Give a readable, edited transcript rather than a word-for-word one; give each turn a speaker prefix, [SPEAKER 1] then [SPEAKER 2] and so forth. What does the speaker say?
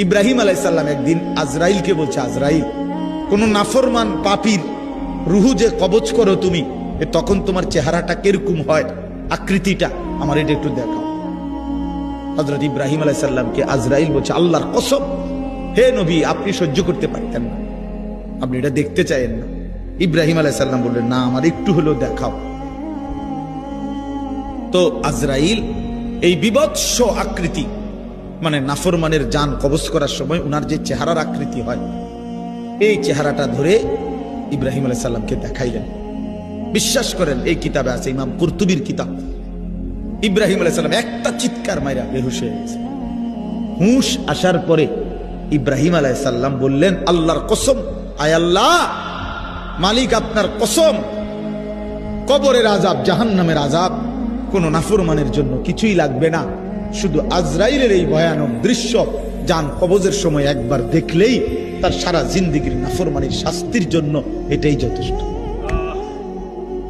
[SPEAKER 1] ইব্রাহিম আলাইহিস সালাম একদিন আজরাইলকে বলছে, আজরাইল, কোন নাফরমান পাপীর রুহু যে কবজ করো তুমি, তখন তোমার চেহারাটা কিরকম হয়, আকৃতিটা আমার এটা একটু দেখাও। হযরত ইব্রাহিম আলাইহিস সালামকে আজরাইল বলছে, আল্লাহর কসম হে নবী, আপনি সহ্য করতে পারতেন না, আপনি এটা দেখতে চাইেন না। ইব্রাহিম আলাইহিস সালাম বললেন, না, আমার একটু হলেও দেখাও। তো আজরাইল এই বিভৎস আকৃতি, মানে নাফরমানের জান কবজ করার সময় উনার যে চেহারার আকৃতি হয়, এই চেহারাটা ধরে ইব্রাহিম আলাইহিস সালামকে দেখাইলেন। বিশ্বাস করেন, এই কিতাবে আছে, ইমাম কুরতুবীর কিতাব। ইব্রাহিম আলাইহিস সালাম একটা চিৎকার মাইরা বেহুশ হয়ে গেছে। হুঁশ আসার পরে ইব্রাহিম আলাইহিস সালাম বললেন, আল্লাহর কসম, আয় আল্লাহ, মালিক আপনার কসম, কবরের আযাব, জাহান্নামের আযাব কোন নাফরমানের জন্য কিছুই লাগবে না, শুধু আজরাইলের এই ভয়ানক দৃশ্য জান কবজের সময় একবার দেখলেই তার সারা জিন্দেগীর নাফরমানির শাস্তির জন্য এটাই যথেষ্ট।